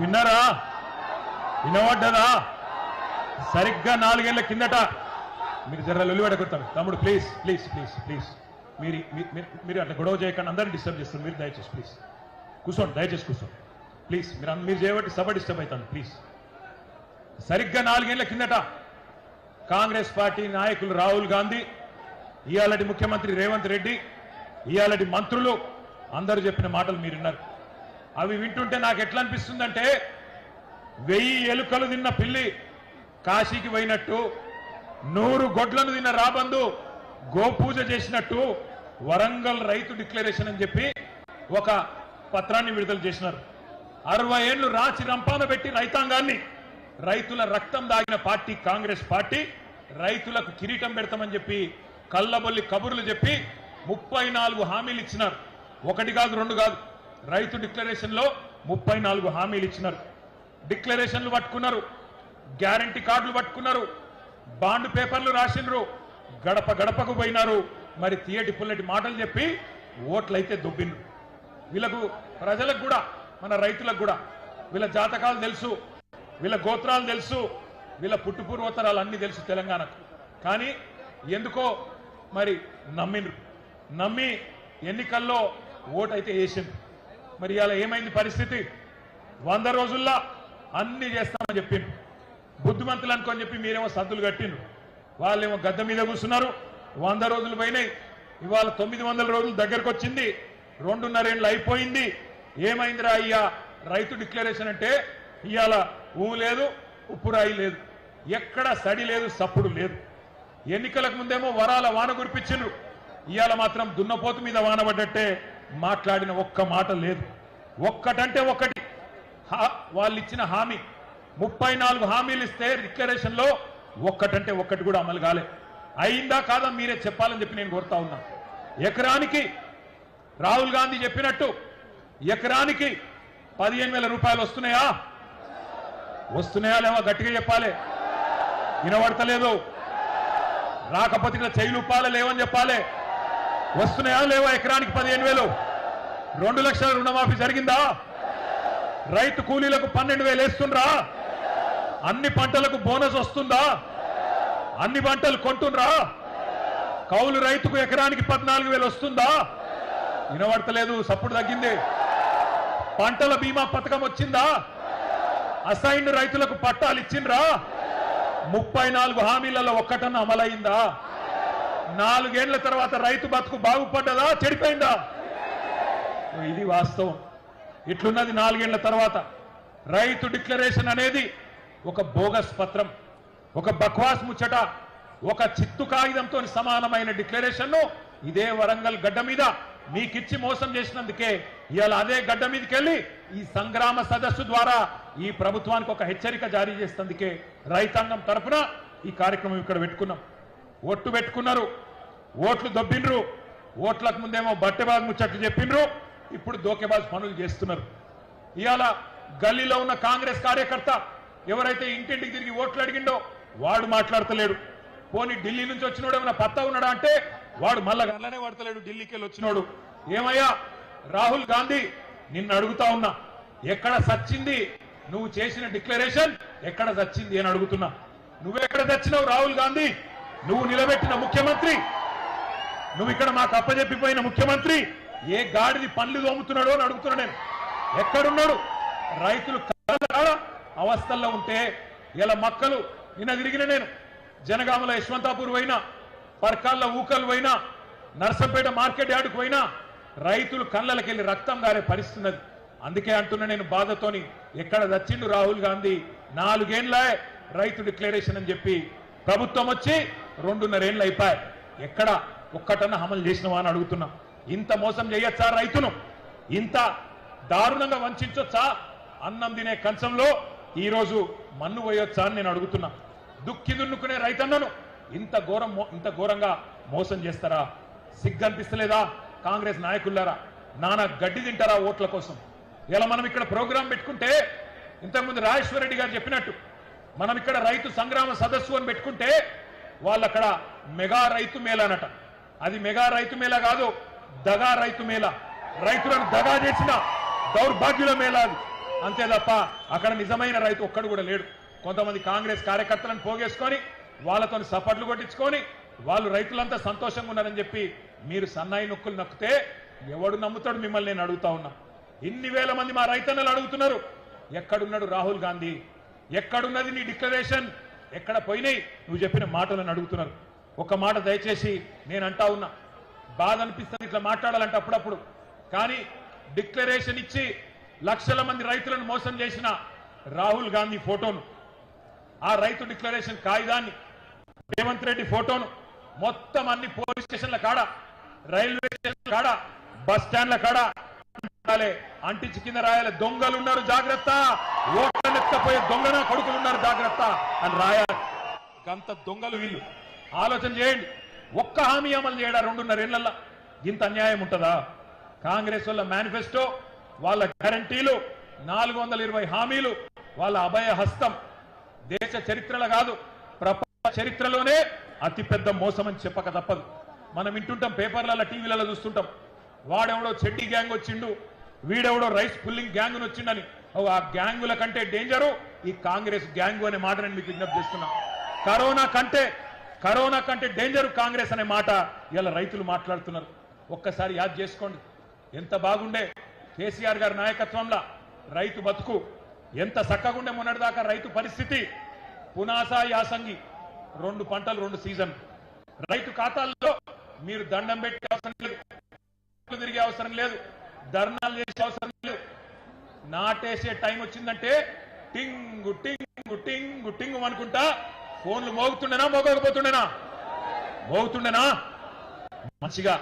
విన్నారా? వినవడ్డదా? సరిగ్గా 4 ఏళ్ల కిందట మీరు జర లొల్లిపెడగొడతారు తమ్ముడు. ప్లీజ్ ప్లీజ్ ప్లీజ్ ప్లీజ్ మీరు అట్లా గొడవ చేయకుండా అందరినీ డిస్టర్బ్ చేస్తారు. మీరు దయచేసి ప్లీజ్ కూర్చోండి, దయచేసి కూర్చోండి ప్లీజ్. మీరు చేయబట్టి సభ డిస్టర్బ్ అవుతాను ప్లీజ్. సరిగ్గా 4 ఏళ్ల కిందట కాంగ్రెస్ పార్టీ నాయకులు రాహుల్ గాంధీ, ఇయాలటి ముఖ్యమంత్రి రేవంత్ రెడ్డి, ఇయాలటి మంత్రులు అందరూ చెప్పిన మాటలు మీరు విన్నారు. అవి వింటుంటే నాకు ఎట్లా అనిపిస్తుందంటే 1000 ఎలుకలు తిన్న పిల్లి కాశీకి పోయినట్టు, 100 గొడ్లను తిన్న రాబందు గోపూజ చేసినట్టు వరంగల్ రైతు డిక్లరేషన్ అని చెప్పి ఒక పత్రాన్ని విడుదల చేసినారు. 60 ఏళ్లు రాచి రంపాన పెట్టి రైతాంగాన్ని, రైతుల రక్తం దాగిన పార్టీ కాంగ్రెస్ పార్టీ రైతులకు కిరీటం పెడతామని చెప్పి కల్లబొల్లి కబుర్లు చెప్పి 34 హామీలు ఇచ్చినారు. 1 కాదు 2 కాదు, రైతు డిక్లరేషన్ లో 34 హామీలు ఇచ్చినారు. డిక్లరేషన్లు పట్టుకున్నారు, గ్యారంటీ కార్డులు పట్టుకున్నారు, బాండ్ పేపర్లు రాసిండ్రు, గడప గడపకు పోయినారు. మరి తీయటి పుల్లటి మాటలు చెప్పి ఓట్లయితే దొబ్బిండ్రు. వీళ్ళకు ప్రజలకు కూడా, మన రైతులకు కూడా వీళ్ళ జాతకాలు తెలుసు, వీళ్ళ గోత్రాలు తెలుసు, వీళ్ళ పుట్టుపూర్వోత్తరాలు అన్ని తెలుసు తెలంగాణకు. కానీ ఎందుకో మరి నమ్మి ఎన్నికల్లో ఓటైతే వేసిండ్రు. మరి ఇలా ఏమైంది పరిస్థితి? 100 రోజుల్లో అన్ని చేస్తామని చెప్పిండ్రు. బుద్ధిమంతులు అనుకొని చెప్పి మీరేమో సద్దులు కట్టిండ్రు, వాళ్ళేమో గద్దె మీద కూర్చున్నారు. 100 రోజులు పోయినాయి, ఇవాళ 900 రోజులు దగ్గరకు వచ్చింది, 2.5 ఏళ్ళు అయిపోయింది. ఏమైందిరా అయ్యా రైతు డిక్లరేషన్ అంటే? ఇవాళ ఊ లేదు, ఉప్పురాయి లేదు, ఎక్కడ సడి లేదు, సప్పుడు లేదు. ఎన్నికలకు ముందేమో వరాల వాన కురిపించిండ్రు, ఇవాళ మాత్రం దున్నపోతు మీద వాన పడ్డట్టే మాట్లాడిన ఒక్క మాట లేదు. ఒక్కటంటే ఒక్కటి వాళ్ళు ఇచ్చిన హామీ, 34 హామీలు ఇస్తే డిక్లరేషన్ లో ఒక్కటంటే ఒక్కటి కూడా అమలు కాలే. అయిందా కాదా మీరే చెప్పాలని చెప్పి నేను కోరుతా ఉన్నా. ఎకరానికి రాహుల్ గాంధీ చెప్పినట్టు ఎకరానికి 15,000 రూపాయలు వస్తున్నాయా? వస్తున్నాయా లేవా? గట్టిగా చెప్పాలి. వినబడతలేదు. రాకపోతే ఇక్కడ చెయ్యిలుపాలే లేవని చెప్పాలి. వస్తున్నాయా లేవా? ఎకరానికి 15,000. 2 లక్షల రుణమాఫీ జరిగిందా? రైతు కూలీలకు 12,000 వేస్తుండ్రా? అన్ని పంటలకు బోనస్ వస్తుందా? అన్ని పంటలు కొంటుండ్రా? కౌలు రైతుకు ఎకరానికి 14,000 వస్తుందా? వినబడతలేదు, సప్పుడు తగ్గింది. పంటల బీమా పథకం వచ్చిందా? అసైన్డ్ రైతులకు పట్టాలు ఇచ్చిండ్రా? 34 హామీలలో ఒక్కటన్నా అమలైందా? 4 ఏళ్ల తర్వాత రైతు బతుకు బాగుపడ్డదా చెడిపోయిందా? ఇది వాస్తవం. ఇట్లున్నది 4 ఏళ్ల తర్వాత. రైతు డిక్లరేషన్ అనేది ఒక బోగస్ పత్రం, ఒక బక్వాస్ ముచ్చట, ఒక చిత్తు కాగితంతో సమానమైన డిక్లరేషన్ ను ఇదే వరంగల్ గడ్డ మీద మీకిచ్చి మోసం చేసినందుకే ఇవాళ అదే గడ్డ మీదకి వెళ్ళి ఈ సంగ్రామ సదస్సు ద్వారా ఈ ప్రభుత్వానికి ఒక హెచ్చరిక జారీ చేసేందుకే రైతాంగం తరఫున ఈ కార్యక్రమం ఇక్కడ పెట్టుకున్నాం. ఓట్లు పెట్టుకున్నారు, ఓట్లు దొబ్బిండ్రు, ఓట్లకు ముందేమో బట్టెబాగ్ ముచ్చట్లు చెప్పిండ్రు, ఇప్పుడు దోకేబాజ్ పనులు చేస్తున్నారు. ఇవాళ గల్లీలో ఉన్న కాంగ్రెస్ కార్యకర్త ఎవరైతే ఇంటింటికి తిరిగి ఓట్లు అడిగిండో వాడు మాట్లాడతలేడు. పోనీ ఢిల్లీ నుంచి వచ్చినోడు ఏమైనా పత్తా ఉన్నాడా అంటే వాడు మళ్ళా గల్లనే పడతలేడు. ఢిల్లీకి వెళ్ళి వచ్చినోడు ఏమయ్యా రాహుల్ గాంధీ, నిన్ను అడుగుతా ఉన్నా, ఎక్కడ సచ్చింది నువ్వు చేసిన డిక్లరేషన్? ఎక్కడ సచ్చింది అని అడుగుతున్నా. నువ్వెక్కడ సచ్చినావు రాహుల్ గాంధీ? నువ్వు నిలబెట్టిన ముఖ్యమంత్రి, నువ్వు ఇక్కడ మాకు అప్పచెప్పిపోయిన ముఖ్యమంత్రి ఏ గాడిది పనులు తోముతున్నాడో అని అడుగుతున్నా నేను. ఎక్కడున్నాడు? రైతులు అవస్థల్లో ఉంటే ఇలా మక్కలు నిన్న తిరిగిన నేను జనగామల యశ్వంతాపూర్ పోయినా, పర్కాల్లో ఊకలు పోయినా, నర్సంపేట మార్కెట్ యార్డుకు పోయినా రైతులు కళ్ళకెళ్ళి రక్తం గారే పరిస్థితున్నది. అందుకే అంటున్నా నేను బాధతోని, ఎక్కడ దచ్చిండు రాహుల్ గాంధీ? 4 ఏళ్లే రైతు డిక్లరేషన్ అని చెప్పి ప్రభుత్వం వచ్చి 2.5 ఏళ్ళు అయిపోయాయి. ఎక్కడ ఒక్కటన్నా అమలు చేసినవా అని అడుగుతున్నా. ఇంత మోసం చేయొచ్చా రైతును? ఇంత దారుణంగా వంచొచ్చా? అన్నం తినే కంచంలో ఈరోజు మన్ను పోయొచ్చా అని నేను అడుగుతున్నా. దుక్కి దున్నుకునే రైతన్నను ఇంత ఘోరంగా మోసం చేస్తారా? సిగ్గనిపిస్తలేదా కాంగ్రెస్ నాయకులారా? నానా గడ్డి తింటారా ఓట్ల కోసం? ఇలా మనం ఇక్కడ ప్రోగ్రాం పెట్టుకుంటే, ఇంతకుముందు రాజేశ్వర రెడ్డి గారు చెప్పినట్టు మనం ఇక్కడ రైతు సంగ్రామ సదస్సు అని పెట్టుకుంటే వాళ్ళు అక్కడ మెగా రైతు మేళానట. అది మెగా రైతు మేళా కాదు, దగా రైతు మేళా. రైతులను దగా చేసిన దౌర్భాగ్యుల మేళా. అంతే తప్ప అక్కడ నిజమైన రైతు ఒక్కడు కూడా లేడు. కొంతమంది కాంగ్రెస్ కార్యకర్తలను పోగేసుకొని వాళ్ళతో సపట్లు కొట్టించుకొని వాళ్ళు రైతులంతా సంతోషంగా ఉన్నారని చెప్పి మీరు సన్నాయి నొక్కులు నొక్కితే ఎవడు నమ్ముతాడు మిమ్మల్ని? నేను అడుగుతా ఉన్నా. ఇన్ని వేల మంది మా రైతన్నలు అడుగుతున్నారు, ఎక్కడున్నాడు రాహుల్ గాంధీ? ఎక్కడున్నది నీ డిక్లరేషన్? ఎక్కడ పోయినాయి నువ్వు చెప్పిన మాటలను అడుగుతున్నారు. ఒక మాట దయచేసి నేను అంటా ఉన్నా, బాధ అనిపిస్తుంది ఇట్లా మాట్లాడాలంటే అప్పుడప్పుడు, కానీ డిక్లరేషన్ ఇచ్చి లక్షల మంది రైతులను మోసం చేసిన రాహుల్ గాంధీ ఫోటోను, ఆ రైతు డిక్లరేషన్ కాగితాన్ని, రేవంత్ రెడ్డి ఫోటోను మొత్తం అన్ని పోలీస్ స్టేషన్ల కాడ, రైల్వే స్టేషన్ల కాడ, బస్ స్టాండ్ల కాడ అంటించి కింద రాయాలి, దొంగలు ఉన్నారు జాగ్రత్త, ఓట్లనెత్తపోయే దొంగన కొడుకులు ఉన్నారు జాగ్రత్త అని రాయాలి. అంత దొంగలు వీళ్ళు. ఆలోచన చేయండి, ఒక్క హామీ అమలు చేయడా 2.5 ఏళ్లలో? ఇంత అన్యాయం ఉంటుందా? కాంగ్రెస్ వాళ్ళ మేనిఫెస్టో, వాళ్ళ గ్యారంటీలు, 420 హామీలు, వాళ్ళ అభయ హస్తం దేశ చరిత్రలో కాదు ప్రపంచ చరిత్రలోనే అతిపెద్ద మోసం అని చెప్పక తప్పదు. మనం వింటుంటాం, పేపర్లలో టీవీలలో చూస్తుంటాం, వాడెవడో చెడ్డీ గ్యాంగ్ వచ్చిండు, వీడెవడో రైస్ పుల్లింగ్ గ్యాంగ్ వచ్చిండని. ఆ గ్యాంగుల కంటే డేంజరు ఈ కాంగ్రెస్ గ్యాంగు అనే మాట నేను మీకు విజ్ఞప్తి చేస్తున్నా. కరోనా కంటే డేంజరు కాంగ్రెస్ అనే మాట ఇలా రైతులు మాట్లాడుతున్నారు. ఒక్కసారి యాద్ చేసుకోండి, ఎంత బాగుండే కేసీఆర్ గారి నాయకత్వంలో రైతు బతుకు, ఎంత చక్కగుండే మొన్నటిదాకా రైతు పరిస్థితి. పునాస యాసంగి 2 పంటలు 2 సీజన్. రైతు ఖాతాల్లో మీరు దండం పెట్టే అవసరం లేదు, తిరిగే అవసరం లేదు, ధర్నాలు చేసే అవసరం లేదు. నాటేసే టైం వచ్చిందంటే టింగు టింగు టింగు టింగు అనుకుంటా ఫోన్లు మోగుతుండేనా, మోగకపోతుండేనా? మోగుతుండేనా? మంచిగా